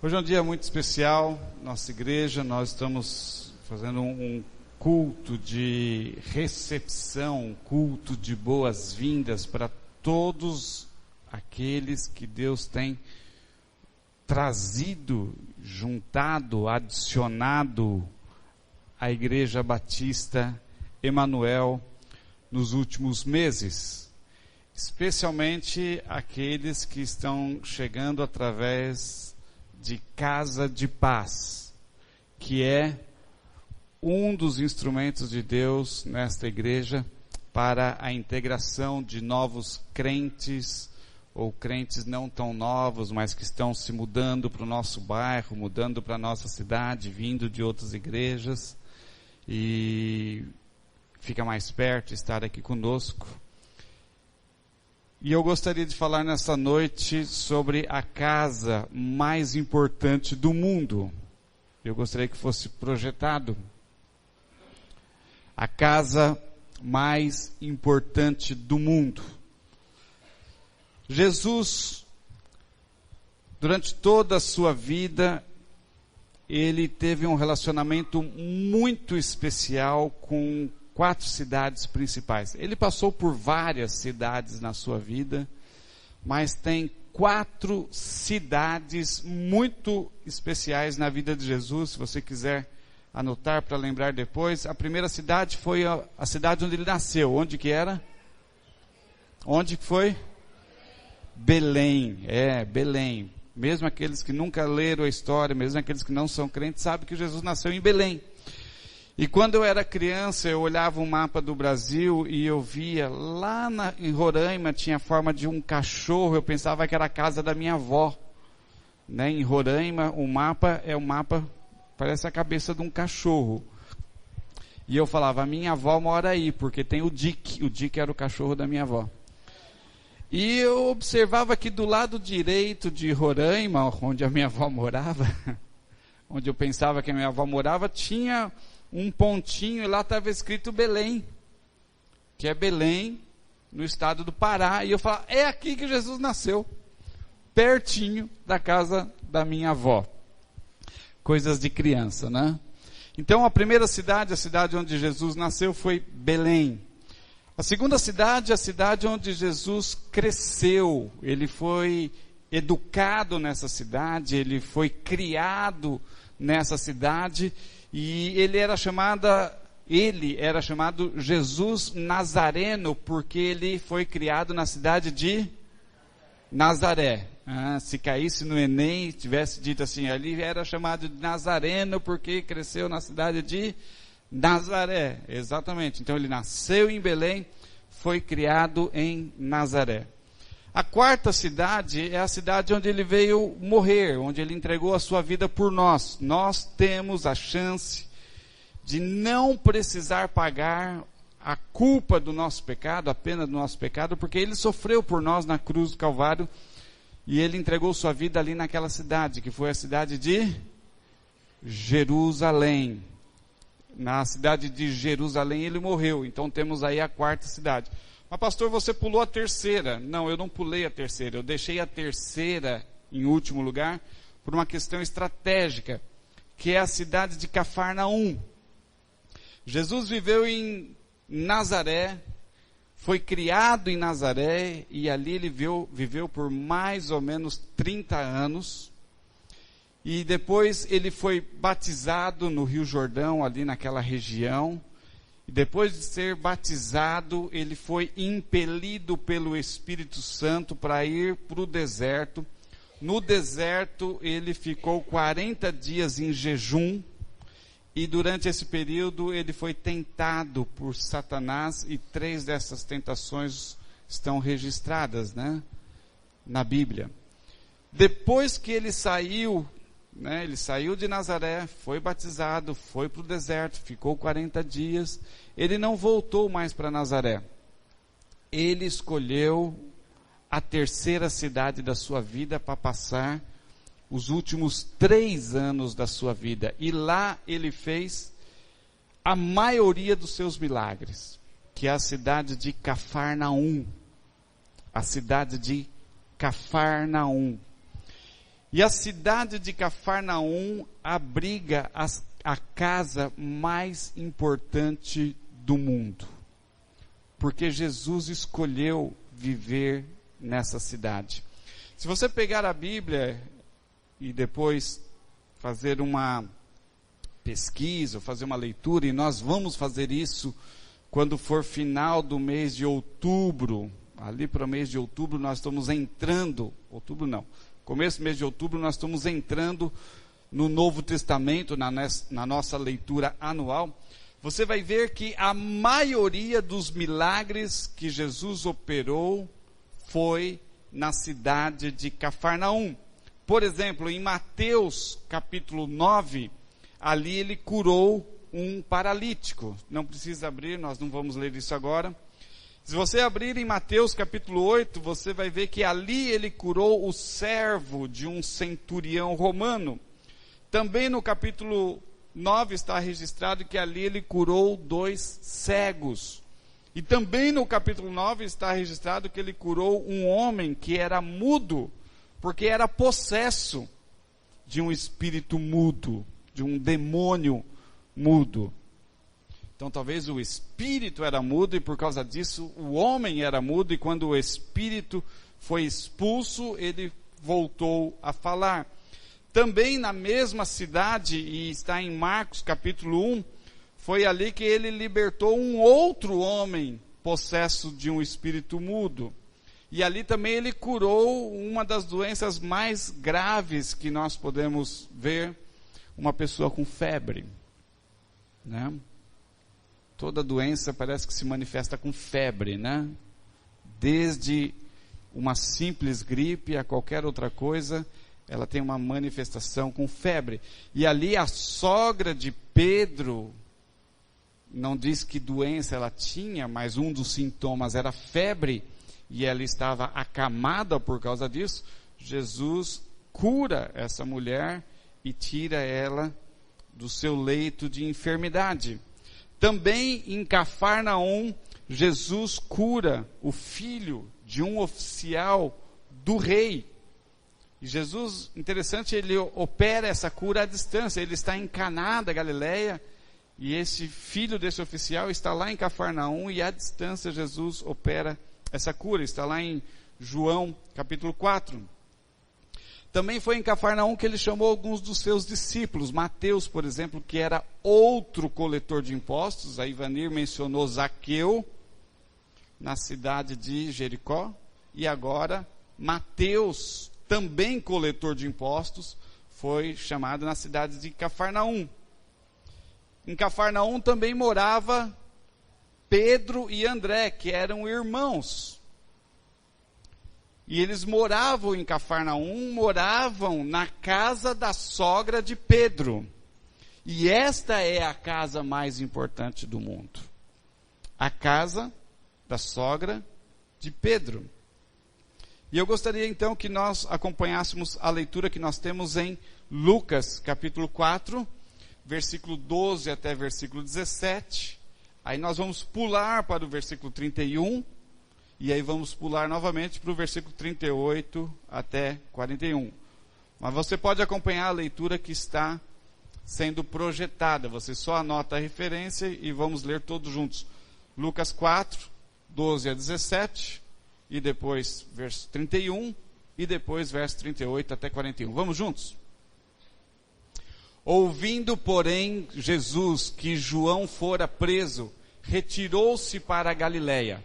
Hoje é um dia muito especial, nossa igreja, nós estamos fazendo um culto de recepção, um culto de boas-vindas para todos aqueles que Deus tem trazido, juntado, adicionado à Igreja Batista Emanuel nos últimos meses, especialmente aqueles que estão chegando através de Casa de Paz, que é um dos instrumentos de Deus nesta igreja para a integração de novos crentes, ou crentes não tão novos, mas que estão se mudando para o nosso bairro, mudando para a nossa cidade, vindo de outras igrejas, e fica mais perto estar aqui conosco. E eu gostaria de falar nessa noite sobre a casa mais importante do mundo. Eu gostaria que fosse projetado. A casa mais importante do mundo. Jesus, durante toda a sua vida, ele teve um relacionamento muito especial com 4 cidades principais. Ele passou por várias cidades na sua vida, mas tem 4 cidades muito especiais na vida de Jesus. Se você quiser anotar para lembrar depois, a primeira cidade foi a cidade onde ele nasceu. Onde que era? Onde que foi? Belém. Belém. Mesmo aqueles que nunca leram a história, mesmo aqueles que não são crentes, sabem que Jesus nasceu em Belém. E quando eu era criança, eu olhava um mapa do Brasil e eu via lá em Roraima, tinha a forma de um cachorro, eu pensava que era a casa da minha avó. Né? Em Roraima, o mapa parece a cabeça de um cachorro. E eu falava, a minha avó mora aí, porque tem o Dick era o cachorro da minha avó. E eu observava que do lado direito de Roraima, onde a minha avó morava, onde eu pensava que a minha avó morava, tinha um pontinho e lá estava escrito Belém, que é Belém, no estado do Pará. E eu falava, é aqui que Jesus nasceu, pertinho da casa da minha avó. Coisas de criança, né? Então a primeira cidade, a cidade onde Jesus nasceu, foi Belém. A segunda cidade, a cidade onde Jesus cresceu. Ele foi educado nessa cidade, ele foi criado nessa cidade. E ele era chamado Jesus Nazareno, porque ele foi criado na cidade de Nazaré. Se caísse no Enem, tivesse dito assim, ele era chamado de Nazareno, porque cresceu na cidade de Nazaré. Exatamente. Então ele nasceu em Belém, foi criado em Nazaré. A quarta cidade é a cidade onde ele veio morrer, onde ele entregou a sua vida por nós. Nós temos a chance de não precisar pagar a culpa do nosso pecado, a pena do nosso pecado, porque ele sofreu por nós na cruz do Calvário, e ele entregou sua vida ali naquela cidade, que foi a cidade de Jerusalém. Na cidade de Jerusalém ele morreu, então temos aí a quarta cidade. Mas pastor, você pulou a terceira. Não, eu não pulei a terceira. Eu deixei a terceira em último lugar por uma questão estratégica, que é a cidade de Cafarnaum. Jesus viveu em Nazaré, foi criado em Nazaré, e ali ele viveu por mais ou menos 30 anos. E depois ele foi batizado no Rio Jordão, ali naquela região. Depois de ser batizado, ele foi impelido pelo Espírito Santo para ir para o deserto. No deserto, ele ficou 40 dias em jejum. E durante esse período, ele foi tentado por Satanás. E 3 dessas tentações estão registradas, né, na Bíblia. Depois que ele saiu de Nazaré, foi batizado, foi para o deserto, ficou 40 dias, ele não voltou mais para Nazaré. Ele escolheu a terceira cidade da sua vida para passar os últimos 3 anos da sua vida. E lá ele fez a maioria dos seus milagres, que é a cidade de Cafarnaum. A cidade de Cafarnaum. E a cidade de Cafarnaum abriga a casa mais importante do mundo, porque Jesus escolheu viver nessa cidade. Se você pegar a Bíblia e depois fazer uma pesquisa, fazer uma leitura, e nós vamos fazer isso quando for final do mês de outubro, ali para o mês de outubro nós estamos entrando, começo do mês de outubro nós estamos entrando no Novo Testamento, na nossa leitura anual. Você vai ver que a maioria dos milagres que Jesus operou foi na cidade de Cafarnaum. Por exemplo, em Mateus capítulo 9, ali ele curou um paralítico. Não precisa abrir, nós não vamos ler isso agora. Se você abrir em Mateus capítulo 8, você vai ver que ali ele curou o servo de um centurião romano. Também no capítulo 9 está registrado que ali ele curou 2 cegos. E também no capítulo 9 está registrado que ele curou um homem que era mudo, porque era possesso de um espírito mudo, de um demônio mudo. Então talvez o espírito era mudo e por causa disso o homem era mudo, e quando o espírito foi expulso, ele voltou a falar. Também na mesma cidade, e está em Marcos capítulo 1, foi ali que ele libertou um outro homem possesso de um espírito mudo. E ali também ele curou uma das doenças mais graves que nós podemos ver, uma pessoa com febre, né? Toda doença parece que se manifesta com febre, né? Desde uma simples gripe a qualquer outra coisa, ela tem uma manifestação com febre. E ali a sogra de Pedro, não diz que doença ela tinha, mas um dos sintomas era febre, e ela estava acamada por causa disso. Jesus cura essa mulher e tira ela do seu leito de enfermidade. Também em Cafarnaum, Jesus cura o filho de um oficial do rei. E Jesus, interessante, ele opera essa cura à distância. Ele está em Caná da Galileia, e esse filho desse oficial está lá em Cafarnaum, e à distância Jesus opera essa cura. Está lá em João capítulo 4. Também foi em Cafarnaum que ele chamou alguns dos seus discípulos. Mateus, por exemplo, que era outro coletor de impostos. A Ivanir mencionou Zaqueu, na cidade de Jericó. E agora, Mateus, também coletor de impostos, foi chamado na cidade de Cafarnaum. Em Cafarnaum também morava Pedro e André, que eram irmãos. E eles moravam em Cafarnaum, moravam na casa da sogra de Pedro. E esta é a casa mais importante do mundo. A casa da sogra de Pedro. E eu gostaria então que nós acompanhássemos a leitura que nós temos em Lucas capítulo 4, versículo 12 até versículo 17. Aí nós vamos pular para o versículo 31. E aí vamos pular novamente para o versículo 38 até 41. Mas você pode acompanhar a leitura que está sendo projetada. Você só anota a referência e vamos ler todos juntos. Lucas 4, 12 a 17, e depois verso 31, e depois verso 38 até 41. Vamos juntos? Ouvindo, porém, Jesus que João fora preso, retirou-se para a Galileia.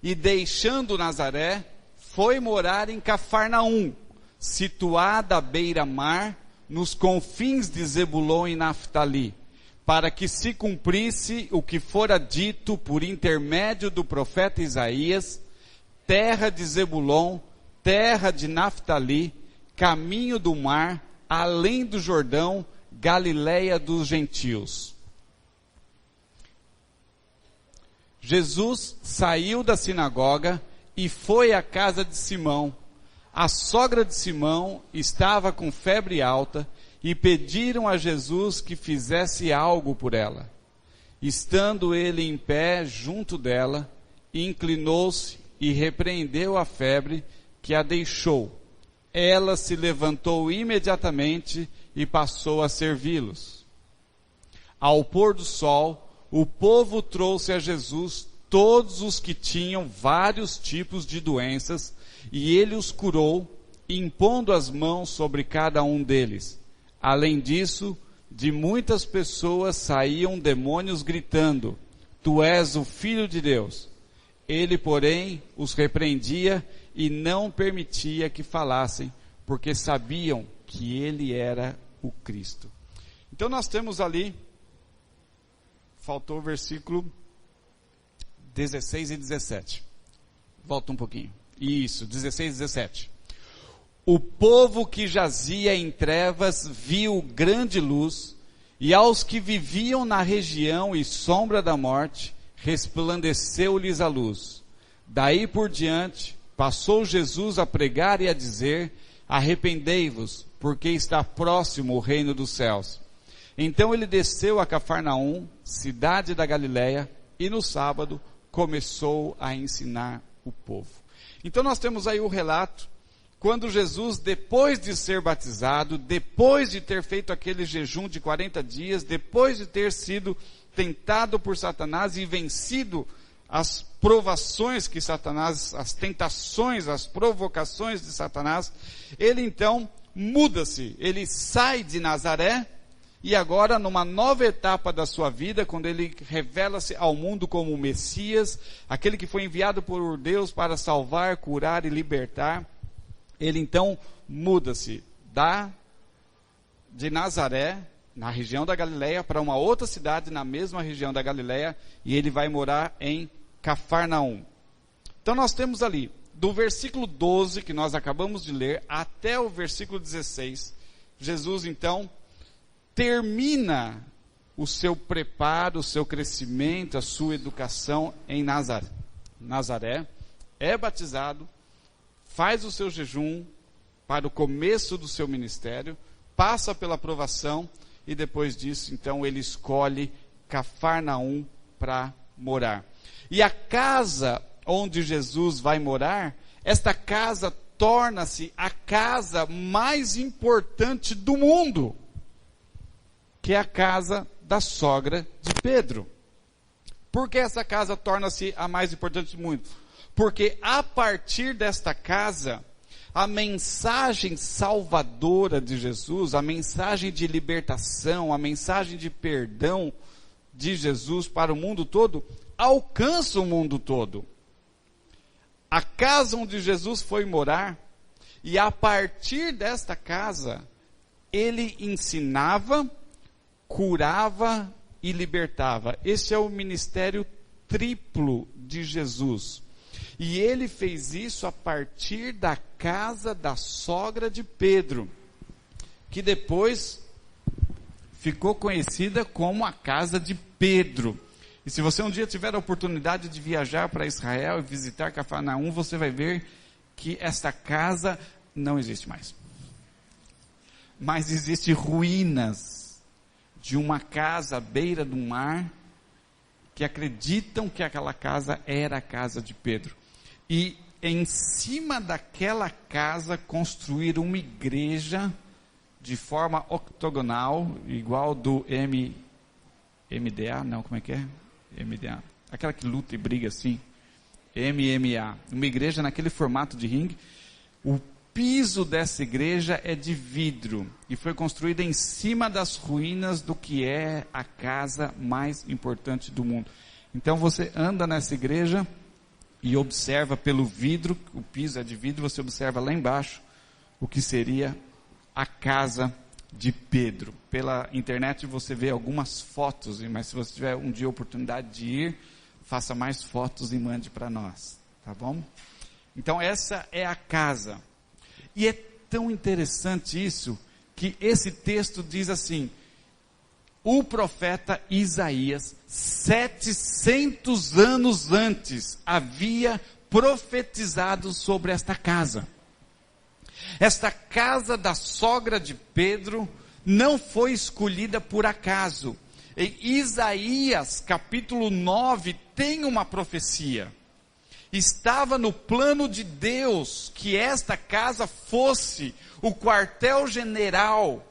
E deixando Nazaré, foi morar em Cafarnaum, situada à beira-mar, nos confins de Zebulon e Naftali, para que se cumprisse o que fora dito por intermédio do profeta Isaías: terra de Zebulon, terra de Naftali, caminho do mar, além do Jordão, Galileia dos gentios. Jesus saiu da sinagoga e foi à casa de Simão. A sogra de Simão estava com febre alta e pediram a Jesus que fizesse algo por ela. Estando ele em pé junto dela, inclinou-se e repreendeu a febre, que a deixou, ela se levantou imediatamente e passou a servi-los. Ao pôr do sol, o povo trouxe a Jesus todos os que tinham vários tipos de doenças, e ele os curou, impondo as mãos sobre cada um deles. Além disso, de muitas pessoas saíam demônios gritando: Tu és o Filho de Deus. Ele, porém, os repreendia e não permitia que falassem, porque sabiam que ele era o Cristo. Então nós temos ali, faltou o versículo 16 e 17. Volta um pouquinho. Isso, 16 e 17. O povo que jazia em trevas viu grande luz, e aos que viviam na região e sombra da morte, resplandeceu-lhes a luz. Daí por diante, passou Jesus a pregar e a dizer: Arrependei-vos, porque está próximo o reino dos céus. Então ele desceu a Cafarnaum, cidade da Galileia, e no sábado começou a ensinar o povo. Então nós temos aí o relato, quando Jesus, depois de ser batizado, depois de ter feito aquele jejum de 40 dias, depois de ter sido tentado por Satanás e vencido as provações que Satanás, as tentações, as provocações de Satanás, ele então muda-se, ele sai de Nazaré, e agora numa nova etapa da sua vida, quando ele revela-se ao mundo como o Messias, aquele que foi enviado por Deus para salvar, curar e libertar, ele então muda-se de Nazaré, na região da Galileia, para uma outra cidade na mesma região da Galileia, e ele vai morar em Cafarnaum. Então nós temos ali, do versículo 12, que nós acabamos de ler, até o versículo 16, Jesus então termina o seu preparo, o seu crescimento, a sua educação em Nazaré, é batizado, faz o seu jejum para o começo do seu ministério, passa pela provação, e depois disso, então, ele escolhe Cafarnaum para morar. E a casa onde Jesus vai morar, esta casa torna-se a casa mais importante do mundo, que é a casa da sogra de Pedro. Por que essa casa torna-se a mais importante do mundo? Porque a partir desta casa, a mensagem salvadora de Jesus, a mensagem de libertação, a mensagem de perdão de Jesus para o mundo todo, alcança o mundo todo. A casa onde Jesus foi morar, e a partir desta casa, ele ensinava, curava e libertava. Esse é o ministério triplo de Jesus. E ele fez isso a partir da casa da sogra de Pedro, que depois ficou conhecida como a casa de Pedro. E se você um dia tiver a oportunidade de viajar para Israel e visitar Cafarnaum, você vai ver que esta casa não existe mais. Mas existem ruínas de uma casa à beira do mar, que acreditam que aquela casa era a casa de Pedro. E em cima daquela casa construíram uma igreja de forma octogonal, igual do MDA, não, como é que é? MDA, aquela que luta e briga assim, MMA, uma igreja naquele formato de ringue. O piso dessa igreja é de vidro e foi construída em cima das ruínas do que é a casa mais importante do mundo. Então você anda nessa igreja e observa pelo vidro, o piso é de vidro, você observa lá embaixo o que seria a casa de Pedro. Pela internet você vê algumas fotos, mas se você tiver um dia a oportunidade de ir, faça mais fotos e mande para nós, tá bom? Então essa é a casa. E é tão interessante isso, que esse texto diz assim: o profeta Isaías, 700 anos antes, havia profetizado sobre esta casa. Esta casa da sogra de Pedro não foi escolhida por acaso. Em Isaías capítulo 9 tem uma profecia. Estava no plano de Deus que esta casa fosse o quartel-general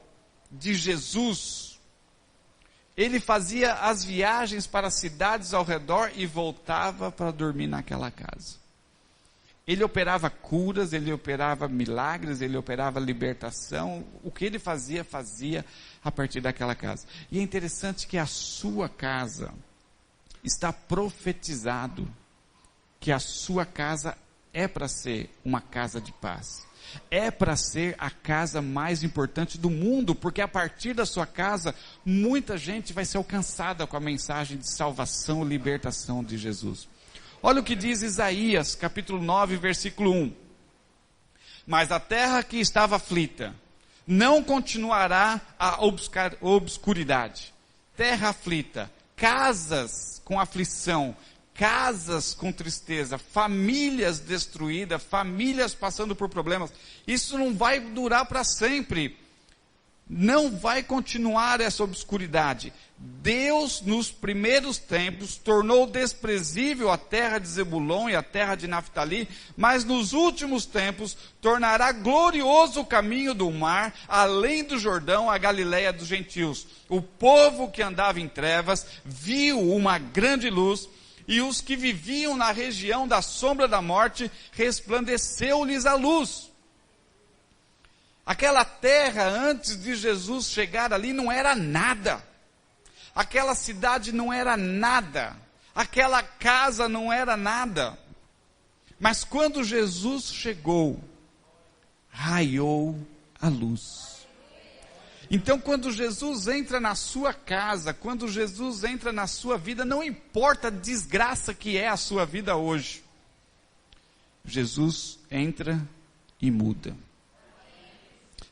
de Jesus. Ele fazia as viagens para as cidades ao redor e voltava para dormir naquela casa. Ele operava curas, ele operava milagres, ele operava libertação. O que ele fazia a partir daquela casa. E é interessante que a sua casa está profetizado que a sua casa é para ser uma casa de paz. É para ser a casa mais importante do mundo, porque a partir da sua casa, muita gente vai ser alcançada com a mensagem de salvação, libertação de Jesus. Olha o que diz Isaías, capítulo 9, versículo 1. Mas a terra que estava aflita, não continuará a obscuridade. Terra aflita, casas com aflição, casas com tristeza, famílias destruídas, famílias passando por problemas. Isso não vai durar para sempre. Não vai continuar essa obscuridade. Deus, nos primeiros tempos, tornou desprezível a terra de Zebulon e a terra de Naftali, mas nos últimos tempos tornará glorioso o caminho do mar, além do Jordão, a Galileia dos gentios. O povo que andava em trevas viu uma grande luz, e os que viviam na região da sombra da morte, resplandeceu-lhes a luz. Aquela terra, antes de Jesus chegar ali, não era nada. Aquela cidade não era nada. Aquela casa não era nada. Mas quando Jesus chegou, raiou a luz. Então, quando Jesus entra na sua casa, quando Jesus entra na sua vida, não importa a desgraça que é a sua vida hoje, Jesus entra e muda.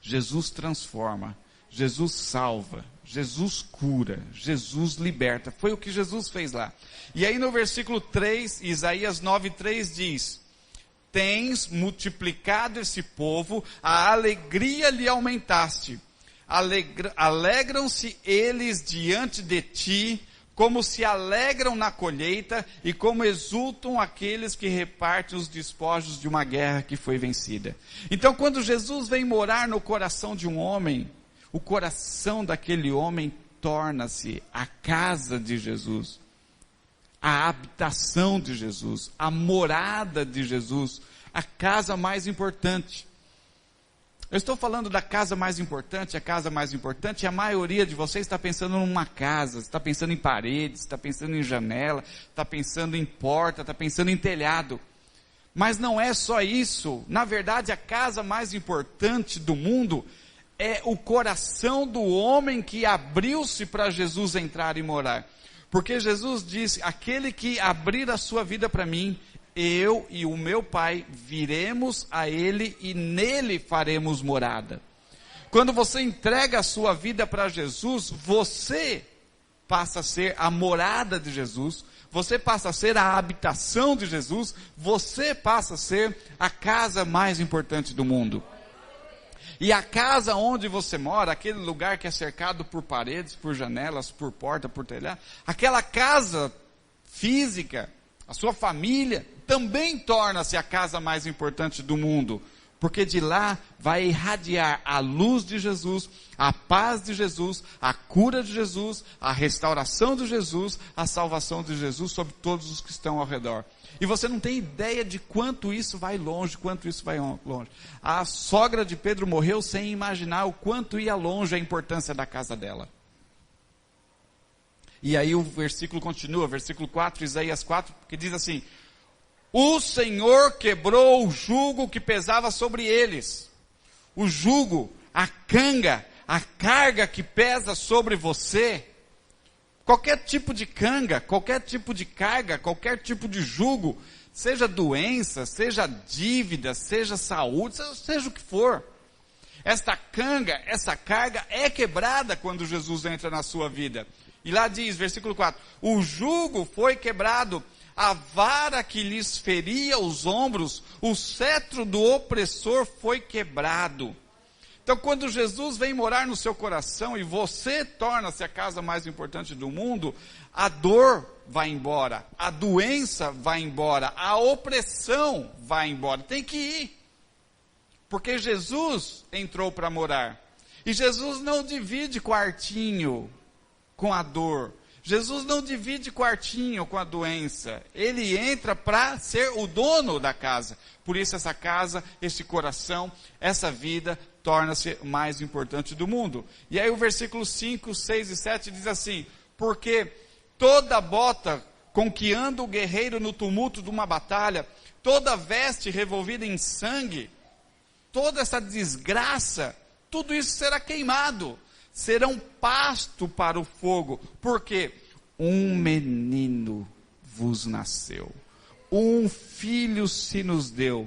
Jesus transforma, Jesus salva, Jesus cura, Jesus liberta. Foi o que Jesus fez lá. E aí no versículo 3, Isaías 9:3 diz: tens multiplicado esse povo, a alegria lhe aumentaste. Alegram-se eles diante de ti, como se alegram na colheita, e como exultam aqueles que repartem os despojos de uma guerra que foi vencida. Então, quando Jesus vem morar no coração de um homem, o coração daquele homem torna-se a casa de Jesus, a habitação de Jesus, a morada de Jesus, a casa mais importante. Eu estou falando da casa mais importante, a casa mais importante, e a maioria de vocês está pensando numa casa, está pensando em paredes, está pensando em janela, está pensando em porta, está pensando em telhado. Mas não é só isso. Na verdade, a casa mais importante do mundo é o coração do homem que abriu-se para Jesus entrar e morar. Porque Jesus disse: aquele que abrir a sua vida para mim, eu e o meu Pai viremos a Ele e nele faremos morada. Quando você entrega a sua vida para Jesus, você passa a ser a morada de Jesus, você passa a ser a habitação de Jesus, você passa a ser a casa mais importante do mundo. E a casa onde você mora, aquele lugar que é cercado por paredes, por janelas, por porta, por telhado, aquela casa física, a sua família, também torna-se a casa mais importante do mundo, porque de lá vai irradiar a luz de Jesus, a paz de Jesus, a cura de Jesus, a restauração de Jesus, a salvação de Jesus sobre todos os que estão ao redor. E você não tem ideia de quanto isso vai longe, quanto isso vai longe. A sogra de Pedro morreu sem imaginar o quanto ia longe a importância da casa dela. E aí o versículo continua, versículo 4, Isaías 4, que diz assim: o Senhor quebrou o jugo que pesava sobre eles. O jugo, a canga, a carga que pesa sobre você. Qualquer tipo de canga, qualquer tipo de carga, qualquer tipo de jugo, seja doença, seja dívida, seja saúde, seja o que for. Esta canga, essa carga é quebrada quando Jesus entra na sua vida. E lá diz, versículo 4, o jugo foi quebrado, a vara que lhes feria os ombros, o cetro do opressor foi quebrado. Então, quando Jesus vem morar no seu coração e você torna-se a casa mais importante do mundo, a dor vai embora, a doença vai embora, a opressão vai embora. Tem que ir. Porque Jesus entrou para morar. E Jesus não divide quartinho com a dor. Jesus não divide quartinho com a doença. Ele entra para ser o dono da casa. Por isso essa casa, esse coração, essa vida torna-se mais importante do mundo. E aí o versículo 5, 6 e 7 diz assim: porque toda bota com que anda o guerreiro no tumulto de uma batalha, toda veste revolvida em sangue, toda essa desgraça, tudo isso será queimado, serão pasto para o fogo, porque um menino vos nasceu, um filho se nos deu,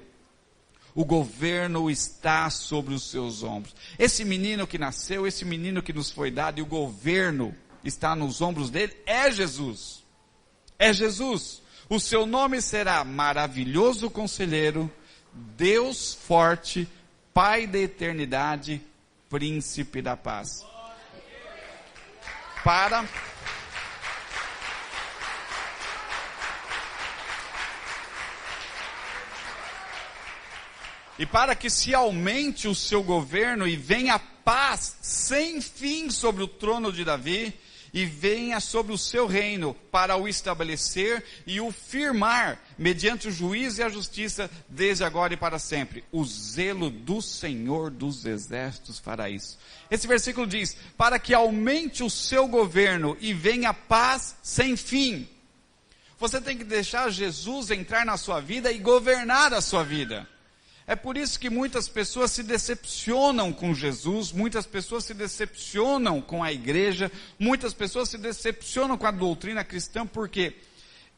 o governo está sobre os seus ombros. Esse menino que nasceu, esse menino que nos foi dado, e o governo está nos ombros dele, é Jesus. É Jesus. O seu nome será Maravilhoso Conselheiro, Deus Forte, Pai da Eternidade, Príncipe da Paz. E para que se aumente o seu governo e venha paz sem fim sobre o trono de Davi, e venha sobre o seu reino para o estabelecer e o firmar, mediante o juízo e a justiça, desde agora e para sempre. O zelo do Senhor dos Exércitos fará isso. Esse versículo diz: para que aumente o seu governo e venha paz sem fim. Você tem que deixar Jesus entrar na sua vida e governar a sua vida. É por isso que muitas pessoas se decepcionam com Jesus, muitas pessoas se decepcionam com a igreja, muitas pessoas se decepcionam com a doutrina cristã, porque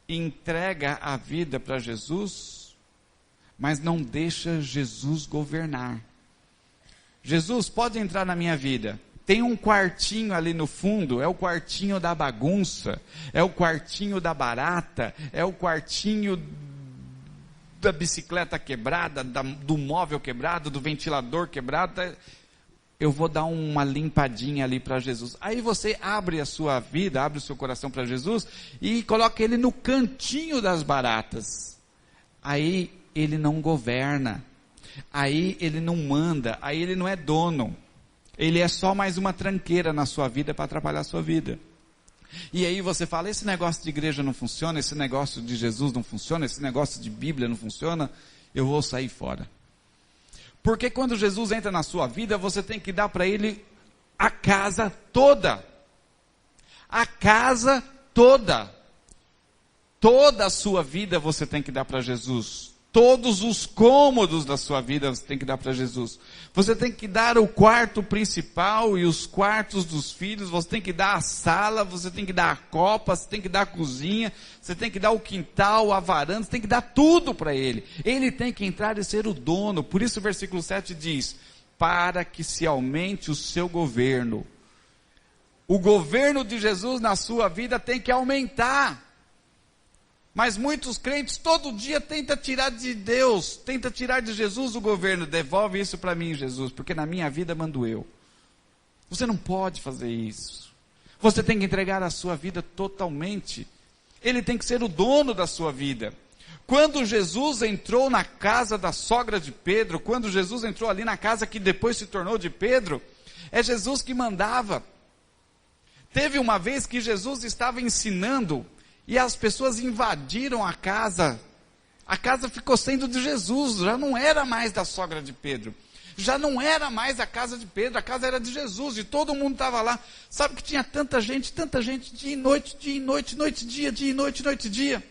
entrega a vida para Jesus, mas não deixa Jesus governar. Jesus pode entrar na minha vida. Tem um quartinho ali no fundo, é o quartinho da bagunça, é o quartinho da barata, é o quartinho da bicicleta quebrada, do móvel quebrado, do ventilador quebrado. Eu vou dar uma limpadinha ali para Jesus. Aí você abre a sua vida, abre o seu coração para Jesus e coloca ele no cantinho das baratas. Aí ele não governa, aí ele não manda, aí ele não é dono. Ele é só mais uma tranqueira na sua vida para atrapalhar a sua vida. E aí você fala: esse negócio de igreja não funciona, esse negócio de Jesus não funciona, esse negócio de Bíblia não funciona, eu vou sair fora. Porque quando Jesus entra na sua vida, você tem que dar para ele a casa toda. A casa toda. Toda a sua vida você tem que dar para Jesus. Todos os cômodos da sua vida você tem que dar para Jesus. Você tem que dar o quarto principal e os quartos dos filhos, você tem que dar a sala, você tem que dar a copa, você tem que dar a cozinha, você tem que dar o quintal, a varanda, você tem que dar tudo para ele. Ele tem que entrar e ser o dono. Por isso o versículo 7 diz: para que se aumente o seu governo. O governo de Jesus na sua vida tem que aumentar. Mas muitos crentes todo dia tentam tirar de Deus, tentam tirar de Jesus o governo. Devolve isso para mim, Jesus, porque na minha vida mando eu. Você não pode fazer isso. Você tem que entregar a sua vida totalmente. Ele tem que ser o dono da sua vida. Quando Jesus entrou na casa da sogra de Pedro, quando Jesus entrou ali na casa que depois se tornou de Pedro, é Jesus que mandava. Teve uma vez que Jesus estava ensinando e as pessoas invadiram a casa ficou sendo de Jesus, já não era mais da sogra de Pedro, já não era mais a casa de Pedro, a casa era de Jesus, e todo mundo estava lá. Sabe que tinha tanta gente, dia e noite, noite e dia, dia e noite, noite e dia.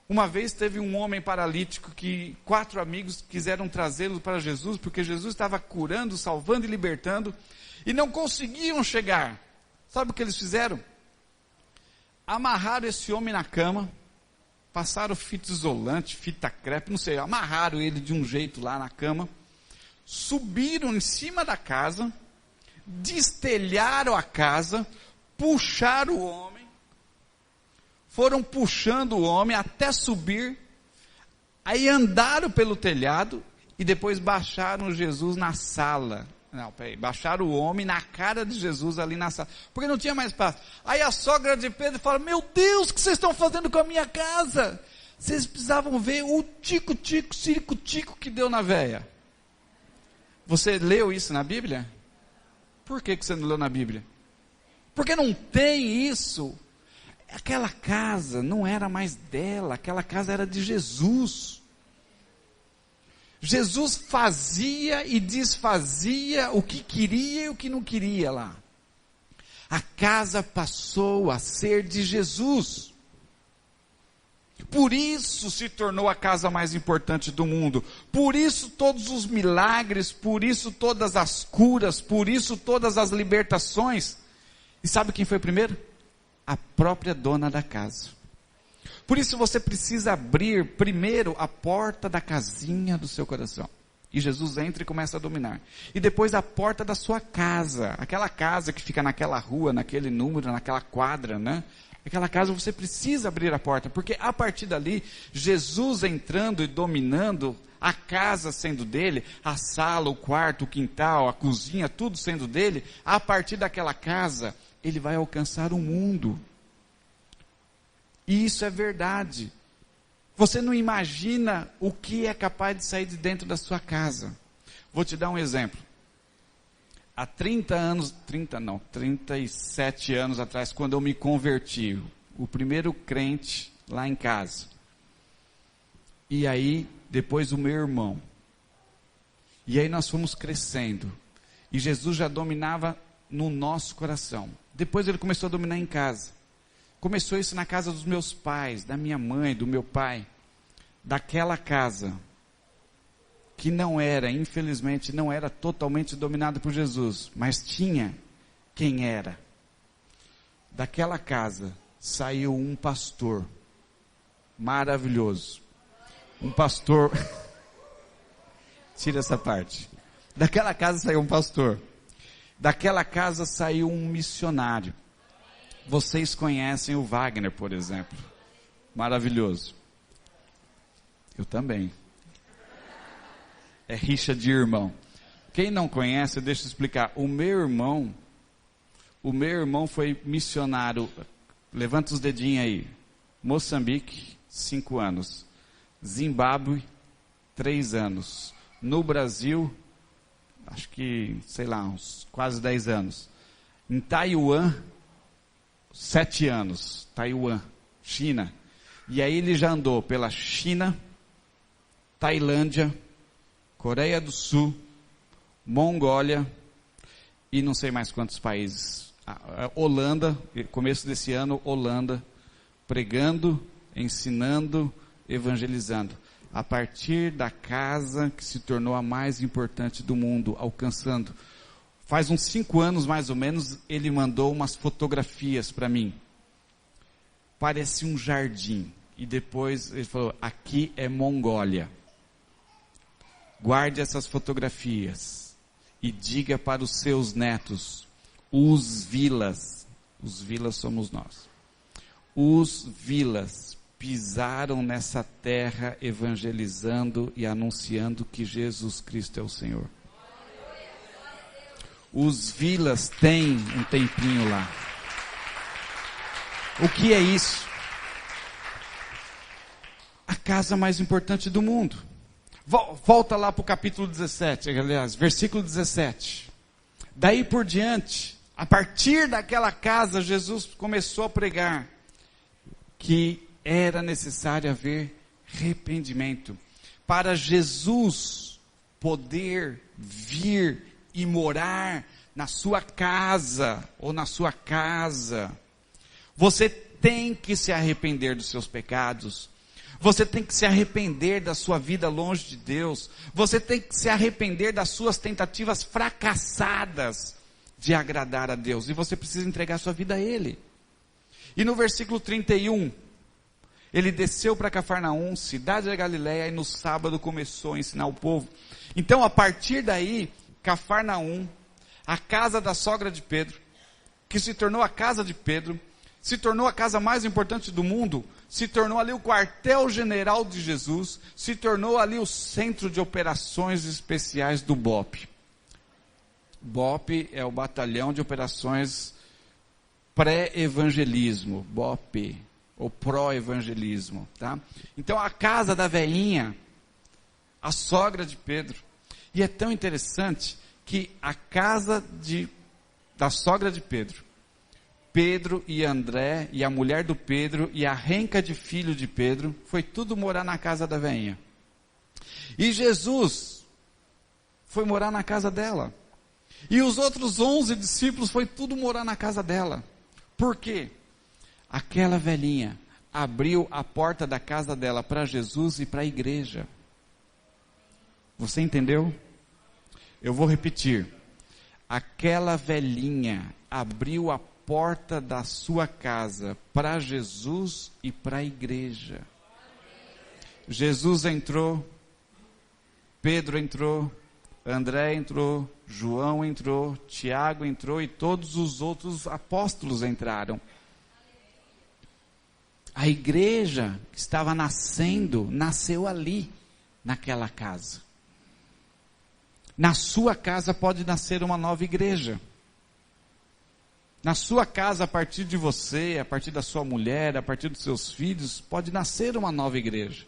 Uma vez teve um homem paralítico que 4 amigos quiseram trazê-lo para Jesus, porque Jesus estava curando, salvando e libertando, e não conseguiam chegar. Sabe o que eles fizeram? Amarraram esse homem na cama, passaram fita isolante, fita crepe, não sei, amarraram ele de um jeito lá na cama, subiram em cima da casa, destelharam a casa, puxaram o homem, foram puxando o homem até subir, aí andaram pelo telhado e depois baixaram Jesus na sala, Não, peraí, baixaram o homem na cara de Jesus ali na sala, porque não tinha mais espaço. Aí a sogra de Pedro fala, meu Deus, o que vocês estão fazendo com a minha casa? Vocês precisavam ver o tico-tico, circo-tico que deu na véia. Você leu isso na Bíblia? Por que você não leu na Bíblia? Porque não tem isso. Aquela casa não era mais dela, aquela casa era de Jesus. Jesus fazia e desfazia o que queria e o que não queria lá. A casa passou a ser de Jesus. Por isso se tornou a casa mais importante do mundo. Por isso todos os milagres, por isso todas as curas, por isso todas as libertações. E sabe quem foi primeiro? A própria dona da casa. Por isso você precisa abrir primeiro a porta da casinha do seu coração. E Jesus entra e começa a dominar. E depois a porta da sua casa. Aquela casa que fica naquela rua, naquele número, naquela quadra, né? Aquela casa você precisa abrir a porta. Porque a partir dali, Jesus entrando e dominando, a casa sendo dele, a sala, o quarto, o quintal, a cozinha, tudo sendo dele, a partir daquela casa, ele vai alcançar o mundo. E isso é verdade. Você não imagina o que é capaz de sair de dentro da sua casa. Vou te dar um exemplo. Há 37 anos atrás, quando eu me converti, o primeiro crente lá em casa. E aí, depois o meu irmão. E aí nós fomos crescendo. E Jesus já dominava no nosso coração. Depois ele começou a dominar em casa. Começou isso na casa dos meus pais, da minha mãe, do meu pai. Daquela casa, que não era, infelizmente, não era totalmente dominada por Jesus, mas tinha quem era. Daquela casa saiu um pastor maravilhoso. Um pastor... Tira essa parte. Daquela casa saiu um pastor. Daquela casa saiu um missionário. Vocês conhecem o Wagner, por exemplo. Maravilhoso. Eu também. É rixa de irmão. Quem não conhece, deixa eu explicar. O meu irmão foi missionário. Levanta os dedinhos aí. Moçambique, 5 anos. Zimbábue, 3 anos. No Brasil, acho que, sei lá, uns quase 10 anos. Em Taiwan, 7 anos. Taiwan, China. E aí ele já andou pela China, Tailândia, Coreia do Sul, Mongólia e não sei mais quantos países. Holanda, começo desse ano, Holanda, pregando, ensinando, evangelizando. A partir da casa que se tornou a mais importante do mundo, alcançando. Faz uns 5 anos mais ou menos, ele mandou umas fotografias para mim. Parece um jardim. E depois ele falou, aqui é Mongólia. Guarde essas fotografias e diga para os seus netos, os vilas somos nós, os vilas pisaram nessa terra evangelizando e anunciando que Jesus Cristo é o Senhor. Os vilas têm um tempinho lá. O que é isso? A casa mais importante do mundo. Volta lá para o capítulo 17, aliás, versículo 17. Daí por diante, a partir daquela casa, Jesus começou a pregar que era necessário haver arrependimento. Para Jesus poder vir e morar na sua casa, ou na sua casa, você tem que se arrepender dos seus pecados. Você tem que se arrepender da sua vida longe de Deus. Você tem que se arrepender das suas tentativas fracassadas de agradar a Deus. E você precisa entregar sua vida a Ele. E no versículo 31, ele desceu para Cafarnaum, cidade da Galileia, e no sábado começou a ensinar o povo. Então, a partir daí, Cafarnaum, a casa da sogra de Pedro, que se tornou a casa de Pedro, se tornou a casa mais importante do mundo, se tornou ali o quartel-general de Jesus, se tornou ali o centro de operações especiais do BOPE. BOP é o Batalhão de Operações Pré-Evangelismo, BOP, ou Pró-Evangelismo, tá? Então a casa da velhinha, a sogra de Pedro, e é tão interessante que a casa da sogra de Pedro, Pedro e André, e a mulher do Pedro, e a renca de filho de Pedro, foi tudo morar na casa da velhinha. E Jesus foi morar na casa dela. E os outros 11 discípulos foi tudo morar na casa dela. Por quê? Aquela velhinha abriu a porta da casa dela para Jesus e para a igreja. Você entendeu? Eu vou repetir. Aquela velhinha abriu a porta da sua casa para Jesus e para a igreja. Jesus entrou, Pedro entrou, André entrou, João entrou, Tiago entrou e todos os outros apóstolos entraram. A igreja que estava nascendo, nasceu ali, naquela casa. Na sua casa pode nascer uma nova igreja. Na sua casa, a partir de você, a partir da sua mulher, a partir dos seus filhos, pode nascer uma nova igreja.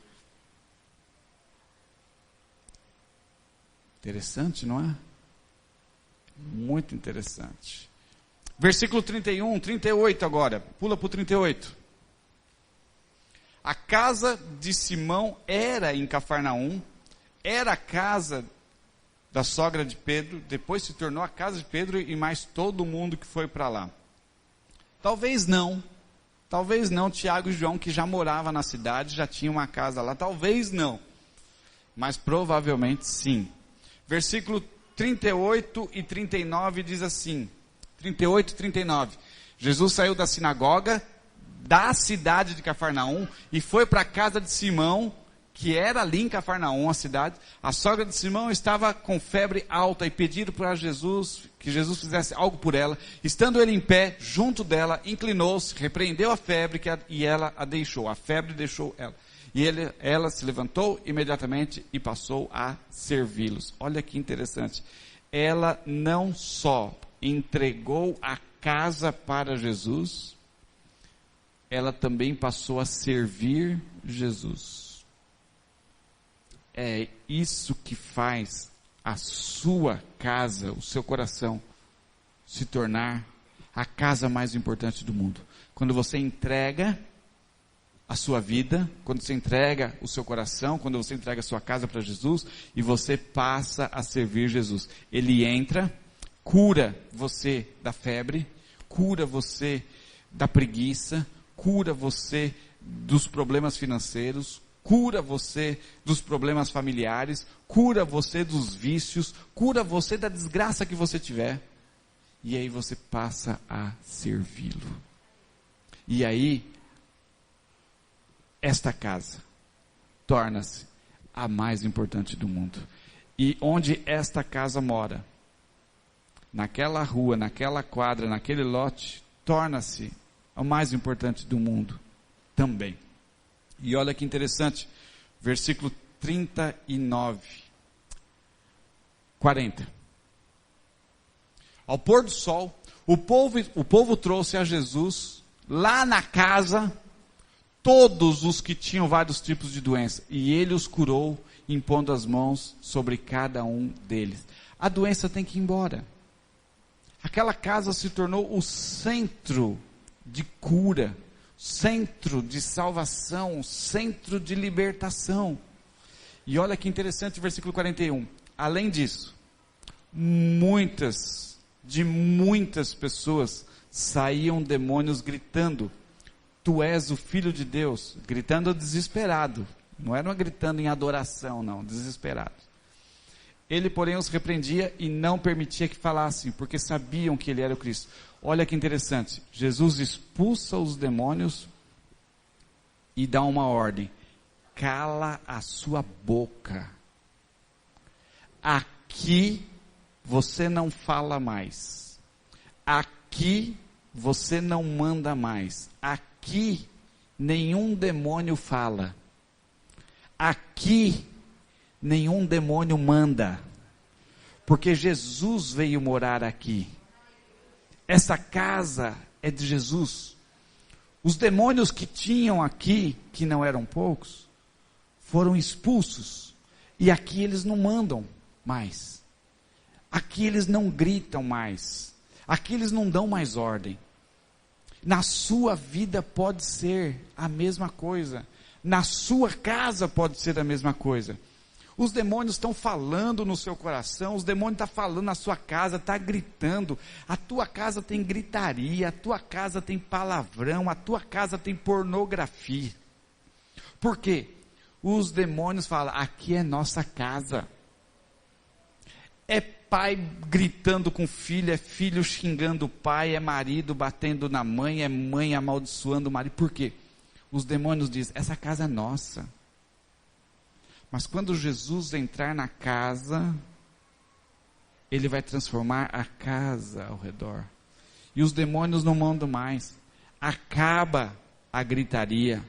Interessante, não é? Muito interessante. Versículo 31, 38 agora. Pula para o 38. A casa de Simão era em Cafarnaum, era a casa da sogra de Pedro, depois se tornou a casa de Pedro e mais todo mundo que foi para lá. Talvez não, Tiago e João, que já moravam na cidade, já tinham uma casa lá, talvez não, mas provavelmente sim. Versículo 38 e 39 diz assim, 38 e 39, Jesus saiu da sinagoga, da cidade de Cafarnaum, e foi para a casa de Simão, que era ali em Cafarnaum, a cidade. A sogra de Simão estava com febre alta e pediram para Jesus, que Jesus fizesse algo por ela. Estando ele em pé, junto dela, inclinou-se, repreendeu a febre e ela a deixou. A febre deixou ela. E ela se levantou imediatamente e passou a servi-los. Olha que interessante. Ela não só entregou a casa para Jesus, ela também passou a servir Jesus. É isso que faz a sua casa, o seu coração, se tornar a casa mais importante do mundo. Quando você entrega a sua vida, quando você entrega o seu coração, quando você entrega a sua casa para Jesus, e você passa a servir Jesus. Ele entra, cura você da febre, cura você da preguiça, cura você dos problemas financeiros, cura você dos problemas familiares, cura você dos vícios, cura você da desgraça que você tiver. E aí você passa a servi-lo. E aí, esta casa torna-se a mais importante do mundo. E onde esta casa mora, naquela rua, naquela quadra, naquele lote, torna-se a mais importante do mundo também. E olha que interessante, versículo 39, 40. Ao pôr do sol, o povo trouxe a Jesus, lá na casa, todos os que tinham vários tipos de doença, e ele os curou, impondo as mãos sobre cada um deles. A doença tem que ir embora. Aquela casa se tornou o centro de cura, centro de salvação, centro de libertação. E olha que interessante o versículo 41. Além disso, muitas pessoas saíam demônios gritando, tu és o Filho de Deus, gritando desesperado, não era gritando em adoração não, desesperado. Ele porém os repreendia e não permitia que falassem, porque sabiam que ele era o Cristo. Olha que interessante, Jesus expulsa os demônios e dá uma ordem, cala a sua boca, aqui você não fala mais, aqui você não manda mais, aqui nenhum demônio fala, aqui nenhum demônio manda, porque Jesus veio morar aqui. Essa casa é de Jesus. Os demônios que tinham aqui, que não eram poucos, foram expulsos. E aqui eles não mandam mais. Aqui eles não gritam mais. Aqui eles não dão mais ordem. Na sua vida pode ser a mesma coisa. Na sua casa pode ser a mesma coisa. Os demônios estão falando no seu coração, os demônios estão falando na sua casa, está gritando. A tua casa tem gritaria, a tua casa tem palavrão, a tua casa tem pornografia. Por quê? Os demônios falam, aqui é nossa casa. É pai gritando com filho, é filho xingando o pai, é marido batendo na mãe, é mãe amaldiçoando o marido. Por quê? Os demônios dizem, essa casa é nossa. Mas quando Jesus entrar na casa, ele vai transformar a casa ao redor. E os demônios não mandam mais. Acaba a gritaria,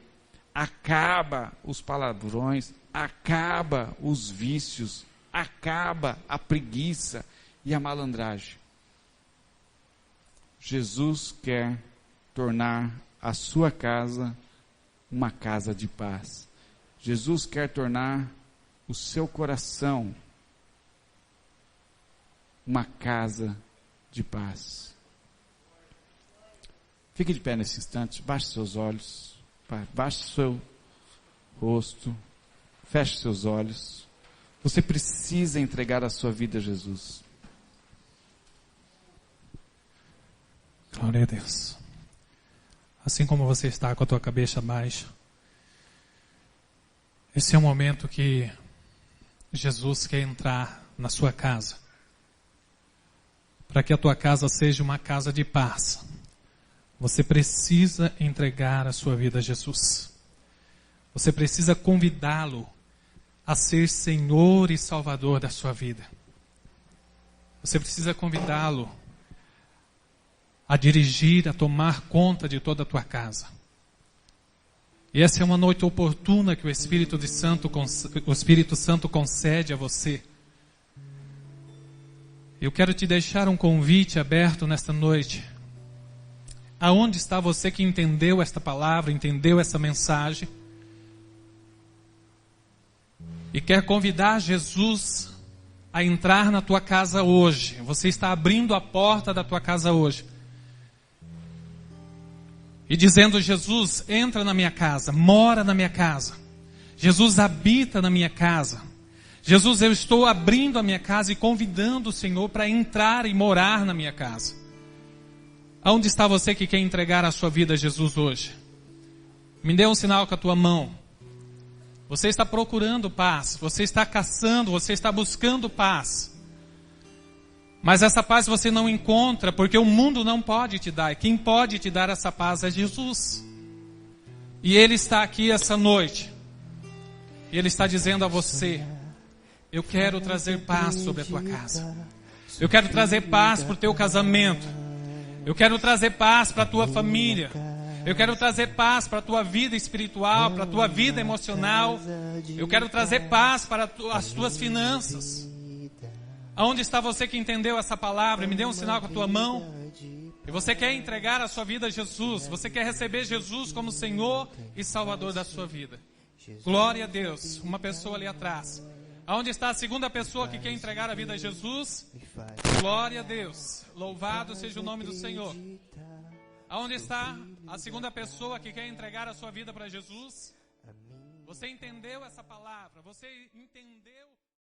acaba os palavrões, acaba os vícios, acaba a preguiça e a malandragem. Jesus quer tornar a sua casa uma casa de paz. Jesus quer tornar o seu coração uma casa de paz. Fique de pé nesse instante, baixe seus olhos, baixe seu rosto, feche seus olhos. Você precisa entregar a sua vida a Jesus. Glória a Deus. Assim como você está com a tua cabeça baixa, esse é o momento que Jesus quer entrar na sua casa, para que a tua casa seja uma casa de paz. Você precisa entregar a sua vida a Jesus. Você precisa convidá-lo a ser Senhor e Salvador da sua vida. Você precisa convidá-lo a dirigir, a tomar conta de toda a tua casa. E essa é uma noite oportuna que o Espírito Santo concede a você. Eu quero te deixar um convite aberto nesta noite. Aonde está você que entendeu esta palavra, entendeu essa mensagem? E quer convidar Jesus a entrar na tua casa hoje. Você está abrindo a porta da tua casa hoje. E dizendo, Jesus, entra na minha casa, mora na minha casa. Jesus habita na minha casa. Jesus, eu estou abrindo a minha casa e convidando o Senhor para entrar e morar na minha casa. Aonde está você que quer entregar a sua vida a Jesus hoje? Me dê um sinal com a tua mão. Você está procurando paz, você está caçando, você está buscando paz. Mas essa paz você não encontra, porque o mundo não pode te dar. Quem pode te dar essa paz é Jesus. E Ele está aqui essa noite. E Ele está dizendo a você, eu quero trazer paz sobre a tua casa. Eu quero trazer paz para o teu casamento. Eu quero trazer paz para a tua família. Eu quero trazer paz para a tua vida espiritual, para a tua vida emocional. Eu quero trazer paz para as tuas finanças. Aonde está você que entendeu essa palavra? Me dê um sinal com a tua mão. E você quer entregar a sua vida a Jesus. Você quer receber Jesus como Senhor e Salvador da sua vida. Glória a Deus. Uma pessoa ali atrás. Aonde está a segunda pessoa que quer entregar a vida a Jesus? Glória a Deus. Louvado seja o nome do Senhor. Aonde está a segunda pessoa que quer entregar a sua vida para Jesus? Você entendeu essa palavra? Você entendeu?